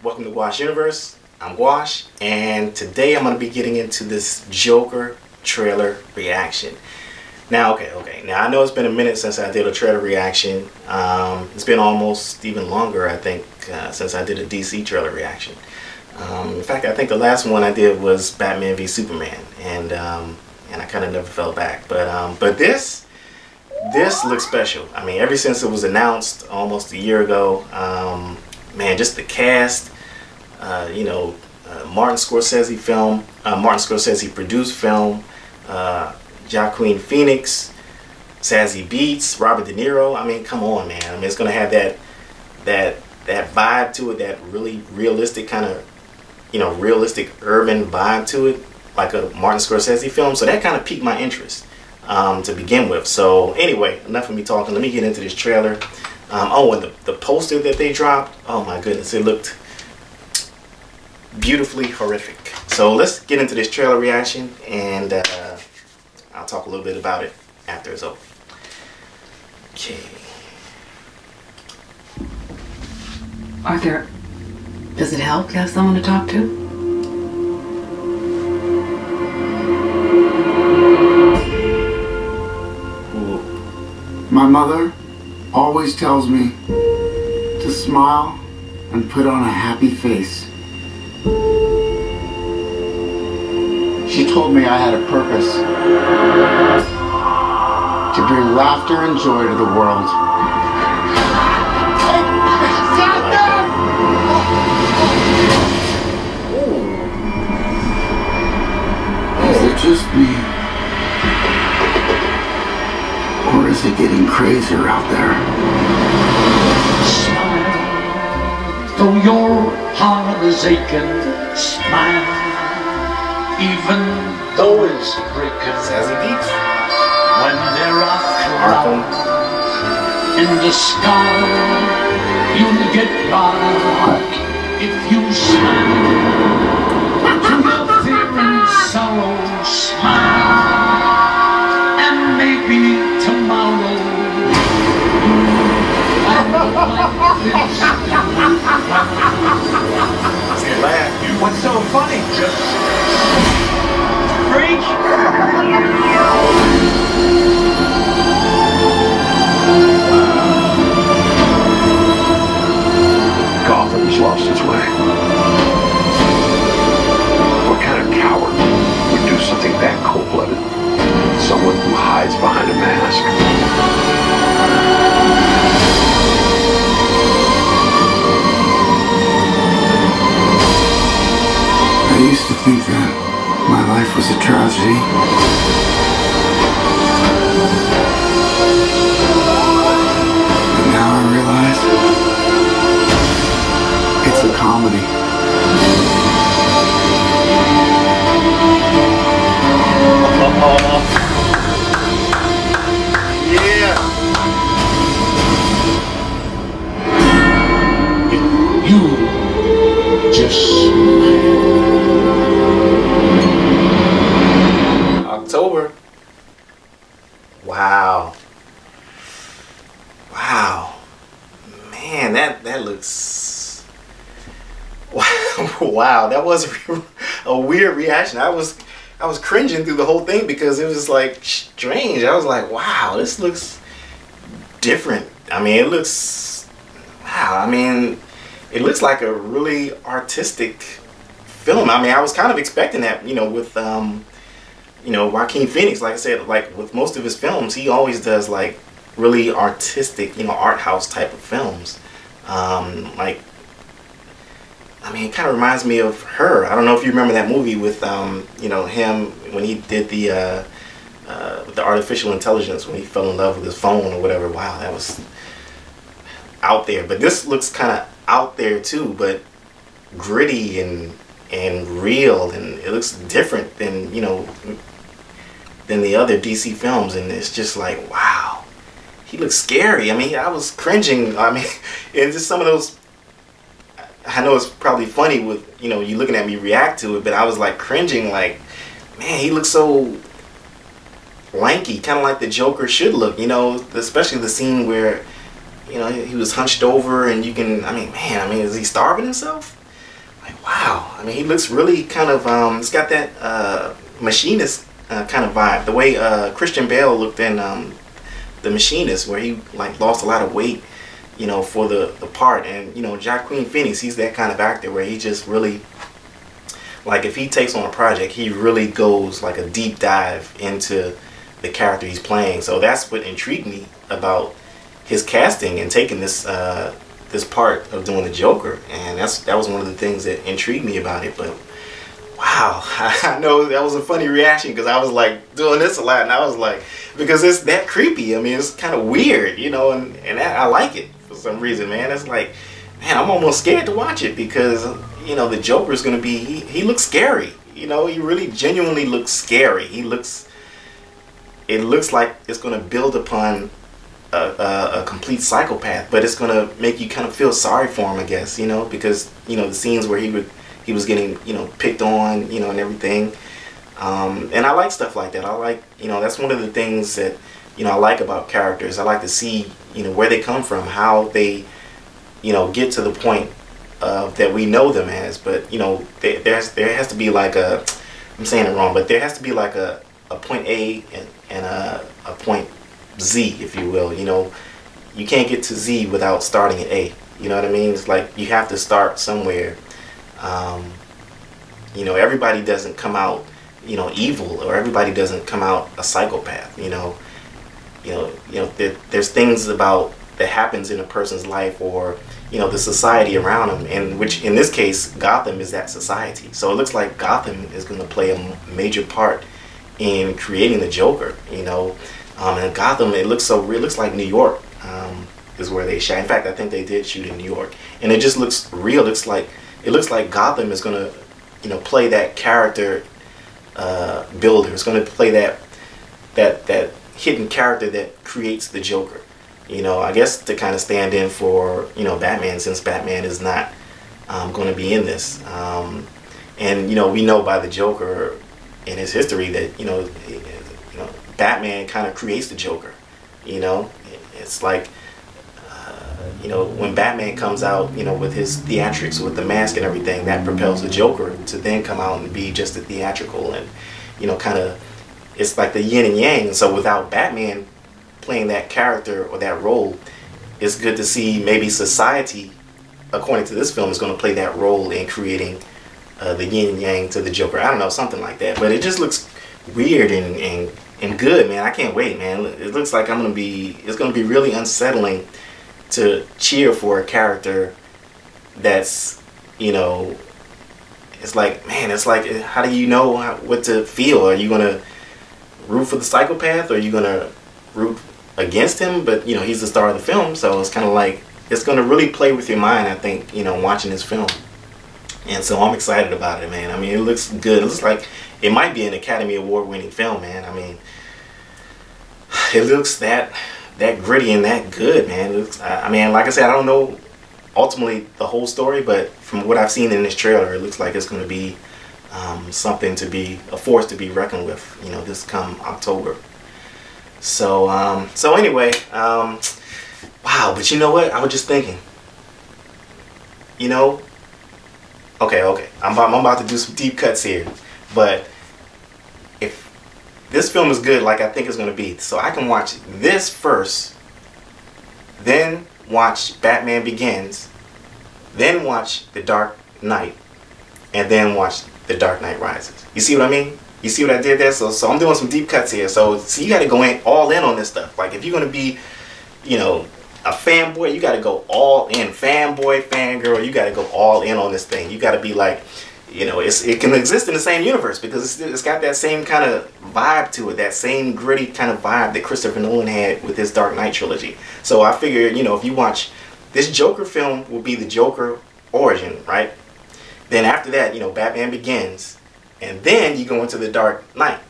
Welcome to Gouache Universe. I'm Gouache, and today I'm going to be getting into this Joker trailer reaction. Now, okay. Now, I know it's been a minute since I did a trailer reaction. It's been almost even longer, I think, since I did a DC trailer reaction. In fact, I think the last one I did was Batman v Superman, and I kind of never fell back. But this looks special. I mean, ever since it was announced almost a year ago, man, just the cast, Martin Scorsese film, Martin Scorsese produced film, Joaquin Phoenix, Zazie Beetz, Robert De Niro. I mean, come on, man. I mean, it's gonna have that vibe to it, that really realistic kind of, realistic urban vibe to it, like a Martin Scorsese film. So that kind of piqued my interest to begin with. So anyway, enough of me talking. Let me get into this trailer. Oh, and the poster that they dropped, oh my goodness, it looked beautifully horrific. So let's get into this trailer reaction, and I'll talk a little bit about it after it's over. Okay. Arthur, does it help to have someone to talk to? My mother always tells me to smile and put on a happy face. She told me I had a purpose to bring laughter and joy to the world. Is it just me? Or is it getting crazier out there? Smile, though your heart is aching. Smile, even though it's breaking. Zazie Beetz. When there are clouds in the sky, you'll get by if you smile. To your fear and sorrow, smile, and maybe tomorrow what's so funny? Just freak. Gotham has lost its way. What kind of coward would do something that cold-blooded? Someone who hides behind a mask. I used to think that my life was a tragedy. But now I realize it's a comedy. Yeah. You just October. Wow. Wow. Man, that looks wow. That was a weird reaction. I was cringing through the whole thing because it was like strange. I was like, wow, this looks different. I mean, it looks, wow. I mean, it looks like a really artistic film. I mean, I was kind of expecting that, with Joaquin Phoenix. Like I said, like with most of his films, he always does like really artistic, art house type of films. I mean, it kind of reminds me of Her. I don't know if you remember that movie with, him when he did the artificial intelligence, when he fell in love with his phone or whatever. Wow, that was out there. But this looks kind of out there too, but gritty and real, and it looks different than, than the other DC films. And it's just like, wow, he looks scary. I mean, I was cringing. I mean, it's just some of those. I know it's probably funny with, you looking at me react to it, but I was like cringing, like, man, he looks so lanky, kind of like the Joker should look, especially the scene where, he was hunched over, and you can, man, is he starving himself? wow, I mean, he looks really kind of, it's got that machinist kind of vibe. The way Christian Bale looked in The Machinist, where he like lost a lot of weight, you know, for the part. And, you know, Joaquin Phoenix, he's that kind of actor where he just really, like, if he takes on a project, he really goes like a deep dive into the character he's playing. So that's what intrigued me about his casting and taking this this part of doing the Joker. And that was one of the things that intrigued me about it. But wow, I know that was a funny reaction, because I was like doing this a lot, and I was like, because it's that creepy. I mean, it's kind of weird, you know, and I like it for some reason, man. It's like, man, I'm almost scared to watch it, because, you know, the Joker is going to be, he looks scary. You know, he really genuinely looks scary. It looks like it's going to build upon a complete psychopath, but it's going to make you kind of feel sorry for him, I guess, you know, because, you know, the scenes where he was getting, you know, picked on, you know, and everything. And I like stuff like that. I like, you know, that's one of the things that, you know, I like about characters. I like to see, you know, where they come from, how they, you know, get to the point that we know them as. But, you know, there has to be like a, I'm saying it wrong, but there has to be like a point A and a point Z, if you will. You know, you can't get to Z without starting at A. You know what I mean? It's like you have to start somewhere. You know, everybody doesn't come out, you know, evil, or everybody doesn't come out a psychopath. You know, there's things about that happens in a person's life, or, you know, the society around them, and which in this case Gotham is that society. So it looks like Gotham is going to play a major part in creating the Joker. You know, and Gotham, it looks like New York is where they shot. In fact, I think they did shoot in New York, and it just looks real. It looks like Gotham is going to, you know, play that character builder. It's going to play that hidden character that creates the Joker. You know, I guess to kind of stand in for, you know, Batman, since Batman is not going to be in this. And, you know, we know by the Joker in his history that, you know, Batman kind of creates the Joker. You know, it's like, you know, when Batman comes out, you know, with his theatrics, with the mask and everything, that propels the Joker to then come out and be just a theatrical, and, you know, kind of, it's like the yin and yang. And so without Batman playing that character or that role, it's good to see maybe society, according to this film, is going to play that role in creating the yin and yang to the Joker. I don't know, something like that. But it just looks weird and good, man. I can't wait, man. It looks like it's going to be really unsettling to cheer for a character that's, you know, it's like, man, it's like, how do you know what to feel? Are you going to root for the psychopath, or are you going to root against him? But, you know, he's the star of the film, so it's kind of like, it's going to really play with your mind, I think, you know, watching this film. And so I'm excited about it, man. I mean, it looks good. It looks like it might be an Academy Award winning film, man. I mean, it looks that gritty and that good, man. It looks, I mean, like I said, I don't know ultimately the whole story, but from what I've seen in this trailer, it looks like it's going to be something to be, a force to be reckoned with, you know, this come October. So anyway, wow. But you know what? I was just thinking, you know, okay, I'm about to do some deep cuts here, but if this film is good, like I think it's going to be, so I can watch this first, then watch Batman Begins, then watch The Dark Knight, and then watch The Dark Knight Rises. You see what I mean? You see what I did there? So I'm doing some deep cuts here. So you got to go all in on this stuff. Like, if you're going to be, you know, a fanboy, you got to go all in. Fanboy, fangirl, you got to go all in on this thing. You got to be like, you know, it can exist in the same universe, because it's got that same kind of vibe to it, that same gritty kind of vibe that Christopher Nolan had with his Dark Knight trilogy. So I figured, you know, if you watch this Joker film, will be the Joker origin, right? Then after that, you know, Batman Begins, and then you go into the Dark Knight,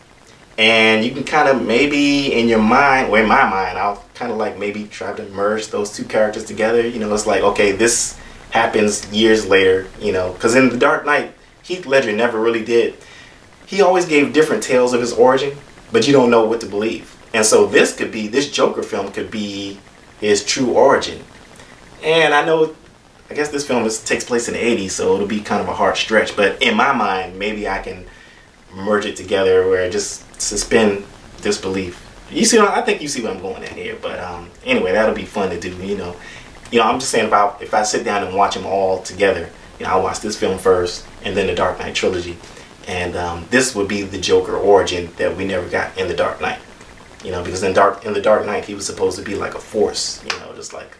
and you can kind of maybe in your mind, or in my mind, I'll kind of like maybe try to merge those two characters together. You know, it's like, okay, this happens years later, you know, because in the Dark Knight, Heath Ledger never really did. He always gave different tales of his origin, but you don't know what to believe. And so this Joker film could be his true origin. And I know I guess this film takes place in the 80s, so it'll be kind of a hard stretch. But in my mind, maybe I can merge it together where I just suspend disbelief. You see, I think you see what I'm going at here. But anyway, that'll be fun to do. I'm just saying about if I sit down and watch them all together. I'll watch this film first, and then the Dark Knight trilogy, and this would be the Joker origin that we never got in the Dark Knight. Because in the Dark Knight, he was supposed to be like a force. Just like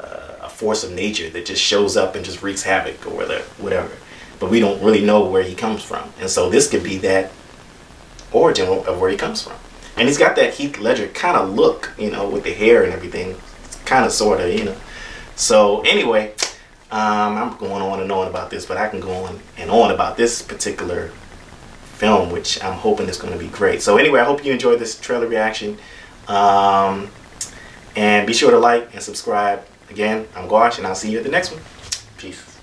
a force of nature that just shows up and just wreaks havoc or whatever. But we don't really know where he comes from, and so this could be that origin of where he comes from. And he's got that Heath Ledger kind of look, with the hair and everything, kind of, sort of, So anyway, I'm going on and on about this, but I can go on and on about this particular film, which I'm hoping is going to be great. So anyway, I hope you enjoyed this trailer reaction. And be sure to like and subscribe. Again, I'm Gouache, and I'll see you at the next one. Peace.